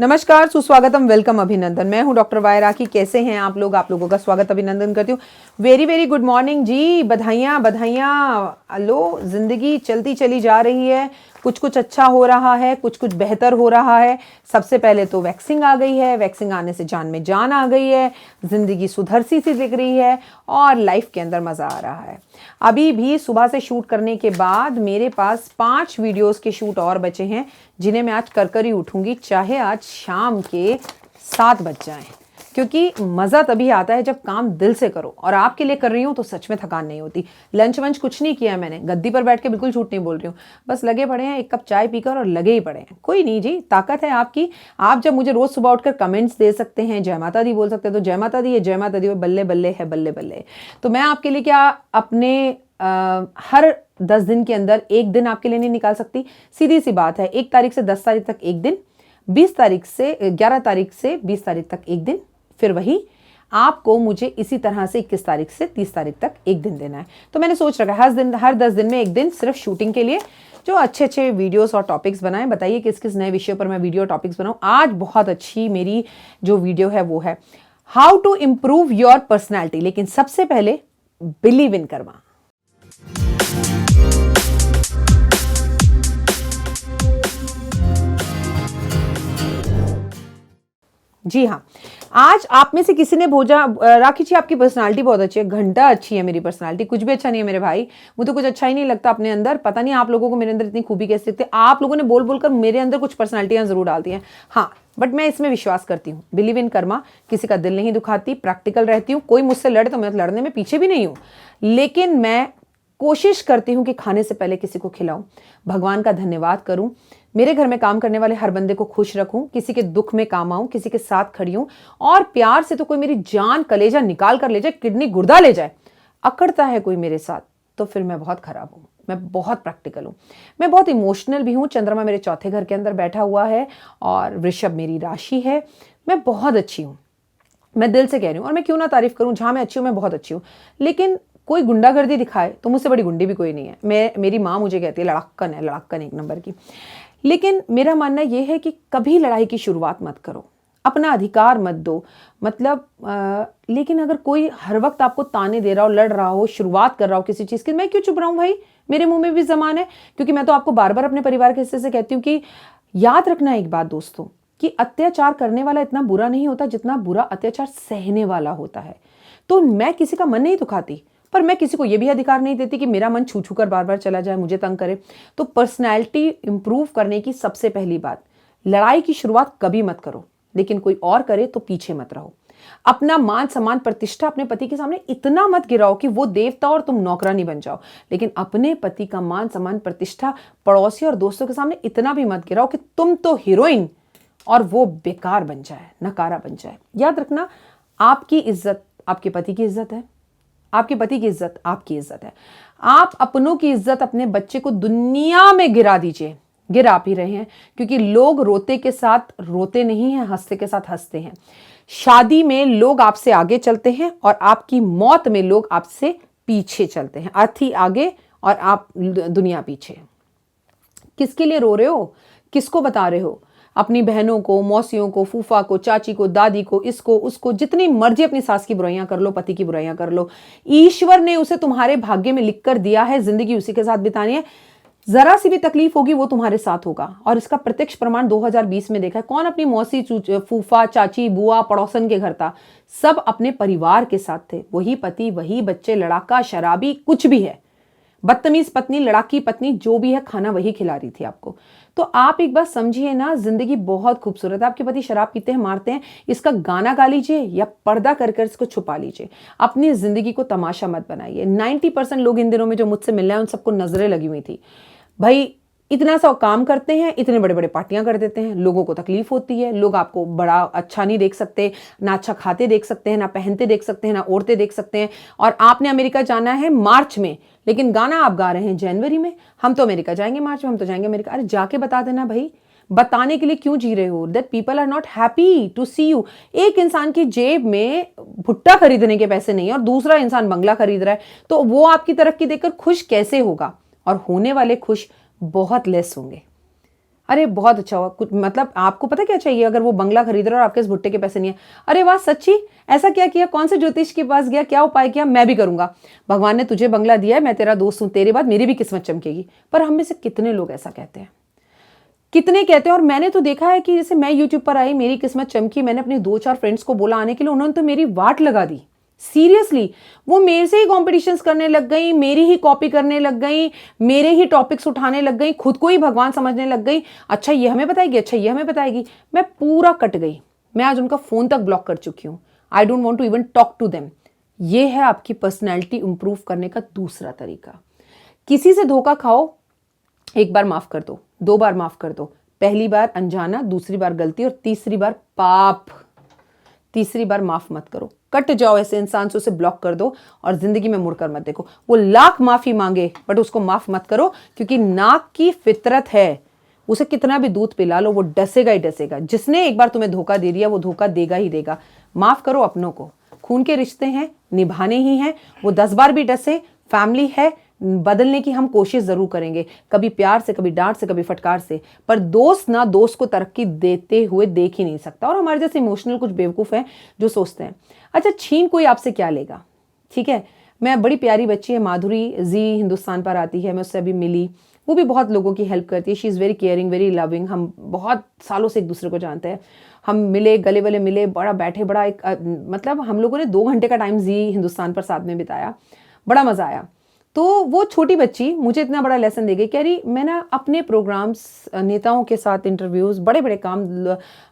नमस्कार, सुस्वागतम, वेलकम, अभिनंदन। मैं हूं डॉक्टर वाय राखी। कैसे हैं आप लोग? आप लोगों का स्वागत अभिनंदन करती हूँ। वेरी वेरी गुड मॉर्निंग जी। बधाइयाँ बधाइयाँ। लो, जिंदगी चलती चली जा रही है। कुछ कुछ अच्छा हो रहा है, कुछ कुछ बेहतर हो रहा है। सबसे पहले तो वैक्सीन आ गई है। वैक्सीन आने से जान में जान आ गई है। जिंदगी सुधर सी दिख रही है और लाइफ के अंदर मजा आ रहा है। अभी भी सुबह से शूट करने के बाद मेरे पास 5 वीडियोस के शूट और बचे हैं, जिन्हें मैं आज कर ही उठूंगी, चाहे आज शाम के 7 बज जाएं, क्योंकि मज़ा तभी आता है जब काम दिल से करो। और आपके लिए कर रही हूँ तो सच में थकान नहीं होती। लंच वंच कुछ नहीं किया मैंने, गद्दी पर बैठ के बिल्कुल झूठ नहीं बोल रही हूँ। बस लगे पड़े हैं, 1 कप चाय पीकर, और लगे ही पड़े हैं। कोई नहीं जी, ताकत है आपकी। आप जब मुझे रोज सुबह उठकर कमेंट्स दे सकते हैं, जय माता दी बोल सकते हैं, तो जय माता दी है, जय माता दी है, बल्ले बल्ले है, बल्ले बल्ले। तो मैं आपके लिए क्या अपने हर 10 दिन के अंदर एक दिन आपके लिए नहीं निकाल सकती? सीधी सी बात है। 1 तारीख से 10 तारीख तक एक दिन, 20 तारीख से 11 तारीख से 20 तारीख तक एक दिन, फिर वही आपको मुझे इसी तरह से 21 तारीख से 30 तारीख तक एक दिन देना है। तो मैंने सोच रखा है हर 10 दिन में एक दिन सिर्फ शूटिंग के लिए, जो अच्छे अच्छे वीडियोस और टॉपिक्स बनाएं। बताइए किस किस नए विषयों पर मैं वीडियो टॉपिक्स बनाऊं। आज बहुत अच्छी मेरी जो वीडियो है वो है how to improve your personality. लेकिन सबसे पहले बिलीव इन कर्मा। जी हाँ, आज आप में से किसी ने भोजा राखी जी आपकी पर्सनालिटी बहुत अच्छी है। घंटा अच्छी है मेरी पर्सनालिटी, कुछ भी अच्छा नहीं है मेरे भाई। मुझे तो कुछ अच्छा ही नहीं लगता अपने अंदर। पता नहीं आप लोगों को मेरे अंदर इतनी खूबी कैसे दिखती है। आप लोगों ने बोल बोलकर मेरे अंदर कुछ पर्सनालिटियां जरूर डालती हैं। हाँ, बट मैं इसमें विश्वास करती हूँ, बिलीव इन कर्मा। किसी का दिल नहीं दुखाती, प्रैक्टिकल रहती हूँ। कोई मुझसे लड़े तो मैं लड़ने में पीछे भी नहीं हूँ, लेकिन मैं कोशिश करती हूँ कि खाने से पहले किसी को खिलाऊं, भगवान का धन्यवाद करूं, मेरे घर में काम करने वाले हर बंदे को खुश रखूं, किसी के दुख में काम आऊं, किसी के साथ खड़ी हूं। और प्यार से तो कोई मेरी जान कलेजा निकाल कर ले जाए, किडनी गुर्दा ले जाए, अकड़ता है कोई मेरे साथ, तो फिर मैं बहुत खराब हूं। मैं बहुत प्रैक्टिकल हूं, मैं बहुत इमोशनल भी हूं। चंद्रमा मेरे चौथे घर के अंदर बैठा हुआ है और वृषभ मेरी राशि है। मैं बहुत अच्छी हूं, मैं दिल से कह रही हूं। और मैं क्यों ना तारीफ करूं, जहां मैं अच्छी हूं मैं बहुत अच्छी हूं। लेकिन कोई गुंडागर्दी दिखाए तो मुझसे बड़ी गुंडी भी कोई नहीं है। मेरी माँ मुझे कहती है लड़क्कन है, लड़क्कन 1 नंबर की। लेकिन मेरा मानना यह है कि कभी लड़ाई की शुरुआत मत करो, अपना अधिकार मत दो। मतलब लेकिन अगर कोई हर वक्त आपको ताने दे रहा हो, लड़ रहा हो, शुरुआत कर रहा हो किसी चीज की, मैं क्यों चुप रहा हूं भाई? मेरे मुंह में भी जबान है। क्योंकि मैं तो आपको बार बार अपने परिवार के हिस्से से कहती हूँ कि याद रखना एक बात दोस्तों, कि अत्याचार करने वाला इतना बुरा नहीं होता जितना बुरा अत्याचार सहने वाला होता है। तो मैं किसी का मन नहीं दुखाती, पर मैं किसी को यह भी अधिकार नहीं देती कि मेरा मन छू छू कर बार बार चला जाए, मुझे तंग करे। तो पर्सनैलिटी इंप्रूव करने की सबसे पहली बात, लड़ाई की शुरुआत कभी मत करो, लेकिन कोई और करे तो पीछे मत रहो। अपना मान सम्मान प्रतिष्ठा अपने पति के सामने इतना मत गिराओ कि वो देवता और तुम नौकरानी बन जाओ। लेकिन अपने पति का मान सम्मान प्रतिष्ठा पड़ोसी और दोस्तों के सामने इतना भी मत गिराओ कि तुम तो हीरोइन और वो बेकार बन जाए, नकारा बन जाए। याद रखना, आपकी इज्जत आपके पति की इज्जत है, आपके पति की इज्जत आपकी इज्जत है। आप अपनों की इज्जत अपने बच्चे को दुनिया में गिरा दीजिए, गिर आप ही रहे हैं। क्योंकि लोग रोते के साथ रोते नहीं हैं, हंसते के साथ हंसते हैं। शादी में लोग आपसे आगे चलते हैं और आपकी मौत में लोग आपसे पीछे चलते हैं। अर्थी आगे और आप दुनिया पीछे। किसके लिए रो रहे हो? किसको बता रहे हो? अपनी बहनों को, मौसियों को, फूफा को, चाची को, दादी को, इसको उसको, जितनी मर्जी अपनी सास की बुराइयां कर लो, पति की बुराइयां कर लो। ईश्वर ने उसे तुम्हारे भाग्य में लिख कर दिया है, जिंदगी उसी के साथ बितानी है। जरा सी भी तकलीफ होगी वो तुम्हारे साथ होगा। और इसका प्रत्यक्ष प्रमाण 2020 में देखा है। कौन अपनी मौसी, फूफा, चाची, बुआ, पड़ोसन के घर था? सब अपने परिवार के साथ थे। वही पति, वही बच्चे, लड़ाका, शराबी, कुछ भी है, बदतमीज पत्नी, लड़ाकी पत्नी, जो भी है, खाना वही खिला रही थी आपको। तो आप एक बात समझिए ना, जिंदगी बहुत खूबसूरत है। आपके पति शराब पीते हैं, मारते हैं, इसका गाना गा लीजिए या पर्दा कर कर इसको छुपा लीजिए। अपनी जिंदगी को तमाशा मत बनाइए। 90% लोग इन दिनों में जो मुझसे मिल रहे हैं उन सबको नजरें लगी हुई थी भाई। इतना सा काम करते हैं, इतने बड़े बड़े पार्टियां कर देते हैं, लोगों को तकलीफ होती है, लोग आपको बड़ा अच्छा नहीं देख सकते, ना अच्छा खाते देख सकते हैं, ना पहनते देख सकते हैं, ना ओढ़ते देख सकते हैं। और आपने अमेरिका जाना है मार्च में, लेकिन गाना आप गा रहे हैं जनवरी में। हम तो अमेरिका जाएंगे मार्च में, हम तो जाएंगे अमेरिका। अरे जाके बता देना भाई, बताने के लिए क्यों जी रहे हो? That people are not happy to see you. एक इंसान की जेब में भुट्टा खरीदने के पैसे नहीं है और दूसरा इंसान बंगला खरीद रहा है, तो वो आपकी तरक्की देखकर खुश कैसे होगा? और होने वाले खुश बहुत लेस होंगे। अरे बहुत अच्छा हुआ, कुछ मतलब आपको पता क्या चाहिए, अगर वो बंगला खरीद रहा है और आपके इस भुट्टे के पैसे नहीं है, अरे वाह सच्ची, ऐसा क्या किया, कौन से ज्योतिष के पास गया, क्या उपाय किया, मैं भी करूंगा, भगवान ने तुझे बंगला दिया है, मैं तेरा दोस्त हूं, तेरे बाद मेरी भी किस्मत चमकेगी। पर हम में से कितने लोग ऐसा कहते हैं, कितने कहते हैं। और मैंने तो देखा है कि जैसे मैं यूट्यूब पर आई, मेरी किस्मत चमकी, मैंने अपने 2-4 फ्रेंड्स को बोला आने के लिए, उन्होंने तो मेरी वाट लगा दी। सीरियसली, वो मेरे से ही कॉम्पिटिशन्स करने लग गई, मेरी ही कॉपी करने लग गई, मेरे ही टॉपिक्स उठाने लग गई, खुद को ही भगवान समझने लग गई। अच्छा ये हमें बताएगी, अच्छा ये हमें बताएगी। मैं पूरा कट गई, मैं आज उनका फोन तक ब्लॉक कर चुकी हूँ। I don't want to even talk to them. ये है आपकी पर्सनैलिटी इंप्रूव करने का दूसरा तरीका। किसी से धोखा खाओ, एक बार माफ कर दो, 2 बार माफ कर दो, पहली बार अनजाना, दूसरी बार गलती और तीसरी बार पाप, तीसरी बार माफ मत करो। कट जाओ ऐसे इंसान से, उसे ब्लॉक कर दो और जिंदगी में मुड़कर मत देखो। वो लाख माफी मांगे बट उसको माफ मत करो, क्योंकि नाक की फितरत है, उसे कितना भी दूध पिला लो वो डसेगा ही डसेगा। जिसने एक बार तुम्हें धोखा दे दिया वो धोखा देगा ही देगा। माफ करो अपनों को, खून के रिश्ते हैं, निभाने ही हैं। वो 10 बार भी डसे, फैमिली है, बदलने की हम कोशिश जरूर करेंगे, कभी प्यार से, कभी डांट से, कभी फटकार से। पर दोस्त ना दोस्त को तरक्की देते हुए देख ही नहीं सकता। और हमारे जैसे इमोशनल कुछ बेवकूफ हैं जो सोचते हैं अच्छा छीन कोई आपसे क्या लेगा। ठीक है, मैं बड़ी प्यारी बच्ची है माधुरी, जी हिंदुस्तान पर आती है, मैं उससे अभी मिली, वो भी बहुत लोगों की हेल्प करती है। She is very caring, very loving. हम बहुत सालों से एक दूसरे को जानते हैं। हम मिले, गले वले मिले, बड़ा बैठे, बड़ा एक मतलब हम लोगों ने 2 घंटे का टाइम जी हिंदुस्तान पर साथ में बिताया, बड़ा मज़ा आया। तो वो छोटी बच्ची मुझे इतना बड़ा लेसन दे गई, कह रही मैं ना अपने प्रोग्राम्स, नेताओं के साथ इंटरव्यूज़, बड़े बड़े काम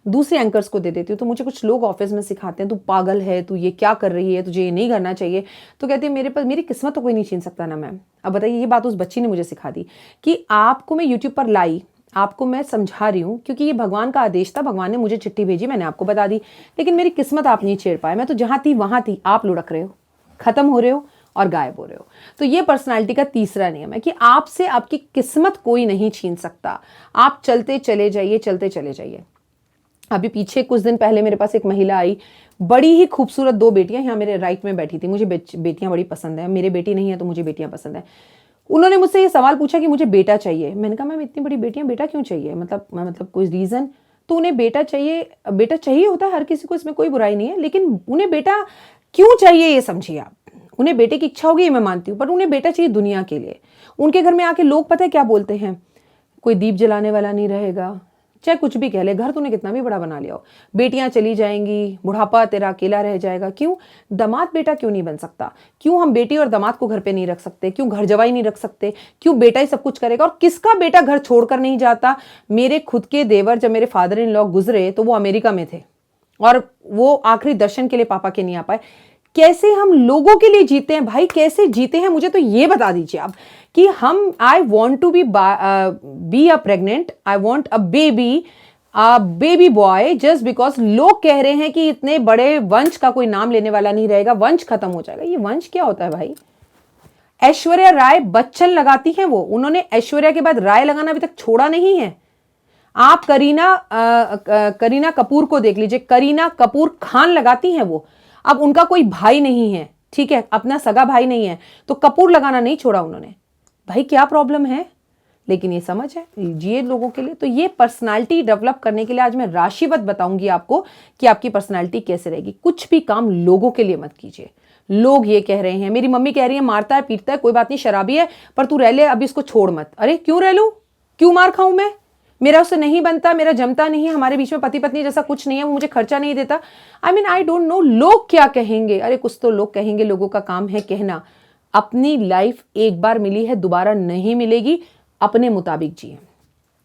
दूसरे एंकर्स को दे देती हूँ, तो मुझे कुछ लोग ऑफिस में सिखाते हैं, तू पागल है, तू ये क्या कर रही है, तुझे ये नहीं करना चाहिए। तो कहती है मेरे पास, मेरी किस्मत तो कोई नहीं छीन सकता ना मैम। अब बताइए, ये बात उस बच्ची ने मुझे सिखा दी कि आपको मैं यूट्यूब पर लाई, आपको मैं समझा रही हूँ क्योंकि ये भगवान का आदेश था, भगवान ने मुझे चिट्ठी भेजी, मैंने आपको बता दी, लेकिन मेरी किस्मत आप नहीं छेड़ पाए। मैं तो जहाँ थी वहाँ थी, आप लुढ़क रहे हो, खत्म हो रहे हो और गायब हो रहे हो। तो ये पर्सनालिटी का तीसरा नियम है कि आपसे आपकी किस्मत कोई नहीं छीन सकता। आप चलते चले जाइए, चलते चले जाइए। अभी पीछे कुछ दिन पहले मेरे पास एक महिला आई, बड़ी ही खूबसूरत 2 बेटियां यहाँ मेरे राइट में बैठी थी। मुझे बेटियां बड़ी पसंद है, मेरे बेटी नहीं है तो मुझे बेटियां पसंद है। उन्होंने मुझसे ये सवाल पूछा कि मुझे बेटा चाहिए। मैंने कहा मैम इतनी बड़ी बेटियां, बेटा क्यों चाहिए, मतलब कोई रीज़न? तो उन्हें बेटा चाहिए, बेटा चाहिए होता है हर किसी को, इसमें कोई बुराई नहीं है, लेकिन उन्हें बेटा क्यों चाहिए ये समझिए आप। उन्हें बेटे की इच्छा होगी ये मैं मानती हूँ, पर उन्हें बेटा चाहिए दुनिया के लिए। उनके घर में आके लोग पता है क्या बोलते हैं, कोई दीप जलाने वाला नहीं रहेगा, चाहे कुछ भी कह ले, घर तूने कितना भी बड़ा बना लिया हो, बेटियां चली जाएंगी, बुढ़ापा तेरा अकेला रह जाएगा। क्यों? दामाद बेटा क्यों नहीं बन सकता? क्यों हम बेटी और दामाद को घर पे नहीं रख सकते? क्यों घर जवाई नहीं रख सकते? क्यों बेटा ही सब कुछ करेगा? और किसका बेटा घर छोड़कर नहीं जाता? मेरे खुद के देवर जब मेरे फादर इन लॉ गुजरे तो वो अमेरिका में थे और वो आखिरी दर्शन के लिए पापा के नहीं आ पाए। कैसे हम लोगों के लिए जीते हैं भाई, कैसे जीते हैं, मुझे तो ये बता दीजिए आप कि हम, I want to be a pregnant, I want a baby boy just because लोग कह रहे हैं कि इतने बड़े वंश का कोई नाम लेने वाला नहीं रहेगा, वंश खत्म हो जाएगा। ये वंश क्या होता है भाई? ऐश्वर्या राय बच्चन लगाती हैं वो, उन्होंने ऐश्वर्या के बाद राय लगाना अभी तक छोड़ा नहीं है। आप करीना कपूर को देख लीजिए, करीना कपूर खान लगाती हैं वो। अब उनका कोई भाई नहीं है, ठीक है, अपना सगा भाई नहीं है, तो कपूर लगाना नहीं छोड़ा उन्होंने। भाई क्या प्रॉब्लम है? लेकिन ये समझ है जिए लोगों के लिए। तो ये पर्सनालिटी डेवलप करने के लिए आज मैं राशिवत बताऊंगी आपको कि आपकी पर्सनालिटी कैसे रहेगी। कुछ भी काम लोगों के लिए मत कीजिए। लोग ये कह रहे हैं, मेरी मम्मी कह रही है मारता है पीटता है, कोई बात नहीं, शराबी है, पर तू रह ले, अभी इसको छोड़ मत। अरे क्यों रह लूं, क्यों मार खाऊं मैं? मेरा उससे नहीं बनता, मेरा जमता नहीं है, हमारे बीच में पति पत्नी जैसा कुछ नहीं है, वो मुझे खर्चा नहीं देता। आई डोंट नो लोग क्या कहेंगे। अरे कुछ तो लोग कहेंगे, लोगों का काम है कहना। अपनी लाइफ एक बार मिली है, दोबारा नहीं मिलेगी, अपने मुताबिक जिए।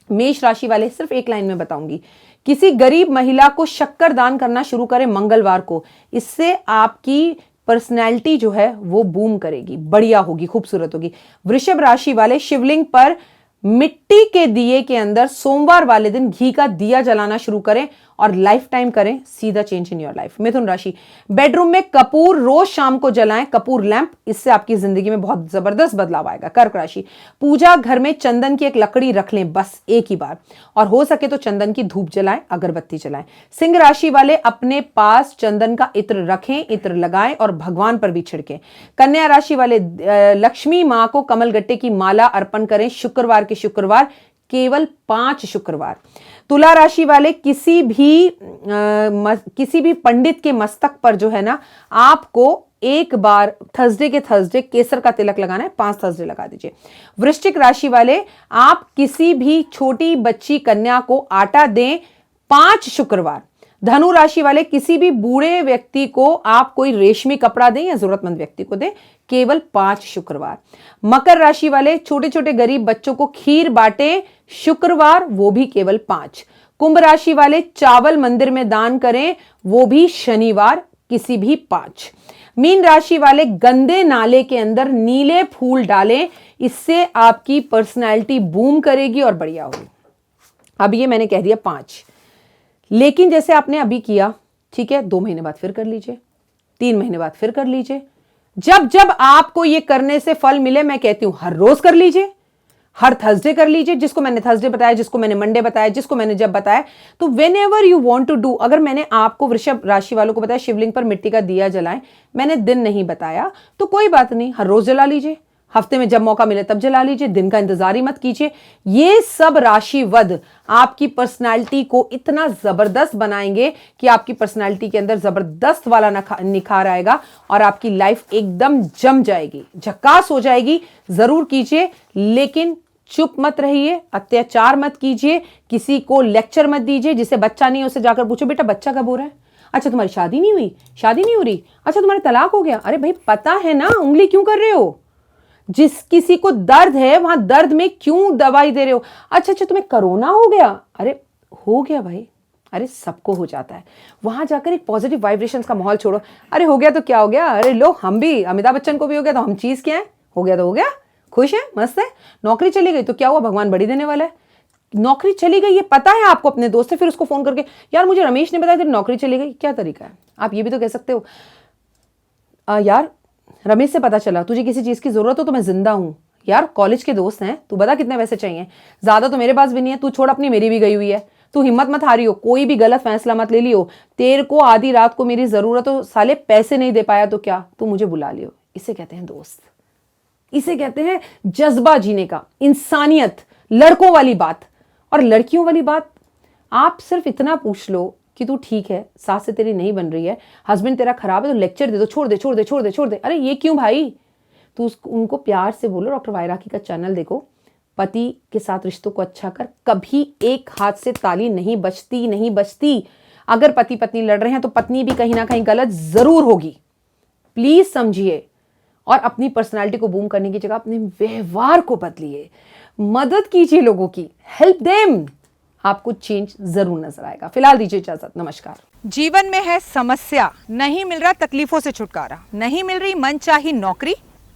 मेष राशि वाले, सिर्फ एक लाइन में बताऊंगी, किसी गरीब महिला को शक्कर दान करना शुरू करें मंगलवार को। इससे आपकी पर्सनैलिटी जो है वो बूम करेगी, बढ़िया होगी, खूबसूरत होगी। वृषभ राशि वाले, शिवलिंग पर मिट्टी के दिए के अंदर सोमवार वाले दिन घी का दिया जलाना शुरू करें और लाइफ टाइम करें, सीधा चेंज इन योर लाइफ। मिथुन राशि, बेडरूम में कपूर रोज शाम को जलाएं, कपूर लैंप, इससे आपकी जिंदगी में बहुत जबरदस्त बदलाव आएगा। कर्क राशि, पूजा घर में चंदन की एक लकड़ी रख लें बस एक ही बार, और हो सके तो चंदन की धूप जलाएं, अगरबत्ती जलाएं। सिंह राशि वाले, अपने पास चंदन का इत्र रखें, इत्र लगाएं और भगवान पर भी छिड़कें। कन्या राशि वाले, लक्ष्मी मां को कमल गट्टे की माला अर्पण करें शुक्रवार के शुक्रवार, केवल 5 शुक्रवार। तुला राशि वाले किसी भी पंडित के मस्तक पर जो है ना, आपको एक बार थर्सडे केसर का तिलक लगाना है, 5 थर्सडे लगा दीजिए। वृश्चिक राशि वाले, आप किसी भी छोटी बच्ची कन्या को आटा दें, 5 शुक्रवार। धनु राशि वाले, किसी भी बूढ़े व्यक्ति को आप कोई रेशमी कपड़ा दें या जरूरतमंद व्यक्ति को दें, केवल 5 शुक्रवार। मकर राशि वाले, छोटे छोटे गरीब बच्चों को खीर बांटें, शुक्रवार, वो भी केवल 5। कुंभ राशि वाले, चावल मंदिर में दान करें, वो भी शनिवार, किसी भी 5। मीन राशि वाले, गंदे नाले के अंदर नीले फूल डालें, इससे आपकी पर्सनैलिटी बूम करेगी और बढ़िया होगी। अब ये मैंने कह दिया 5, लेकिन जैसे आपने अभी किया, ठीक है, 2 महीने बाद फिर कर लीजिए, 3 महीने बाद फिर कर लीजिए। जब जब आपको ये करने से फल मिले, मैं कहती हूं हर रोज कर लीजिए, हर थर्सडे कर लीजिए, जिसको मैंने थर्सडे बताया, जिसको मैंने मंडे बताया, जिसको मैंने जब बताया। तो whenever you want to do, अगर मैंने आपको वृषभ राशि वालों को बताया शिवलिंग पर मिट्टी का दिया जलाएं, मैंने दिन नहीं बताया, तो कोई बात नहीं, हर रोज जला लीजिए, हफ्ते में जब मौका मिले तब जला लीजिए, दिन का इंतजार ही मत कीजिए। ये सब राशिवद आपकी पर्सनालिटी को इतना जबरदस्त बनाएंगे कि आपकी पर्सनालिटी के अंदर जबरदस्त वाला निखार आएगा और आपकी लाइफ एकदम जम जाएगी, झकास हो जाएगी। जरूर कीजिए, लेकिन चुप मत रहिए, अत्याचार मत कीजिए, किसी को लेक्चर मत दीजिए। जिसे बच्चा नहीं है उससे जाकर पूछो, बेटा बच्चा कब हो रहा है? अच्छा तुम्हारी शादी नहीं हुई, शादी नहीं हो रही, अच्छा तुम्हारा तलाक हो गया। अरे भाई पता है ना, उंगली क्यों कर रहे हो? जिस किसी को दर्द है वहां दर्द में क्यों दवाई दे रहे हो? अच्छा तुम्हें कोरोना हो गया, अरे हो गया भाई, अरे सबको हो जाता है। वहां जाकर एक पॉजिटिव वाइब्रेशन का माहौल छोड़ो। अरे हो गया तो क्या हो गया, अरे लो हम भी, अमिताभ बच्चन को भी हो गया तो हम चीज क्या है, हो गया तो हो गया, खुश है, मस्त है। नौकरी चली गई तो क्या हुआ, भगवान बड़ी देने वाला है। नौकरी चली गई ये पता है आपको अपने दोस्त से, फिर उसको फोन करके यार मुझे रमेश ने बताया तेरी नौकरी चली गई, क्या तरीका है? आप ये भी तो कह सकते हो यार रमेश से पता चला तुझे किसी चीज की जरूरत हो तो मैं जिंदा हूं, यार कॉलेज के दोस्त हैं, तू बता कितने पैसे चाहिए, ज्यादा तो मेरे पास भी नहीं है, तू छोड़ अपनी मेरी भी गई हुई है, तू हिम्मत मत हारी हो, कोई भी गलत फैसला मत ले लियो। तेरे को आधी रात को मेरी जरूरत हो, साले पैसे नहीं दे पाया तो क्या, तू मुझे बुला लियो। इसे कहते हैं दोस्त, इसे कहते हैं जज्बा जीने का, इंसानियत, लड़कों वाली बात। और लड़कियों वाली बात, आप सिर्फ इतना पूछ लो कि तू ठीक है, सास से तेरी नहीं बन रही है, हस्बैंड तेरा खराब है तो लेक्चर दे दो, छोड़ दे छोड़ दे छोड़ दे छोड़ दे। अरे ये क्यों भाई? तू उनको प्यार से बोलो, डॉक्टर वायराकी का चैनल देखो, पति के साथ रिश्तों को अच्छा कर, कभी एक हाथ से ताली नहीं बजती, नहीं बजती। अगर पति पत्नी लड़ रहे हैं तो पत्नी भी कहीं ना कहीं गलत जरूर होगी, प्लीज समझिए। और अपनी पर्सनालिटी को बूम करने की जगह अपने व्यवहार को बदलिए, मदद कीजिए लोगों की, हेल्प देम, आपको चेंज जरूर नजर आएगा। फिलहाल दीजिए इजाजत, नमस्कार। जीवन में है समस्या, नहीं मिल रहा तकलीफों से छुटकारा, नहीं मिल रही मनचाही नौकरी,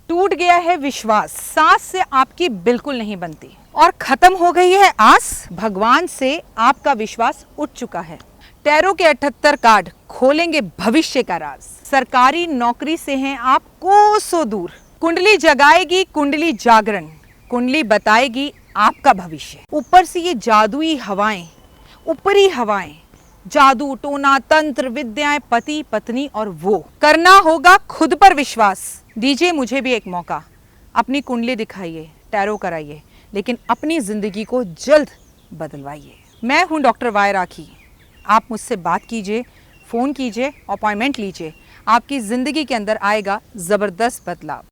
टूट गया है विश्वास, सांस से आपकी बिल्कुल नहीं बनती और खत्म हो गई है आस, भगवान से आपका विश्वास उठ चुका है। टैरो के 78 कार्ड खोलेंगे भविष्य का राज, सरकारी नौकरी से हैं आप कोसों दूर, कुंडली जगाएगी कुंडली जागरण, कुंडली बताएगी आपका भविष्य। ऊपर से ये जादुई हवाएं, ऊपरी हवाएं, जादू टोना तंत्र विद्याएं, पति पत्नी और वो, करना होगा खुद पर विश्वास। दीजिए मुझे भी एक मौका, अपनी कुंडली दिखाइए, टैरो कराइए, लेकिन अपनी जिंदगी को जल्द बदलवाइए। मैं हूं डॉक्टर वायराकी, आप मुझसे बात कीजिए, फ़ोन कीजिए, अपॉइंटमेंट लीजिए, आपकी ज़िंदगी के अंदर आएगा ज़बरदस्त बदलाव।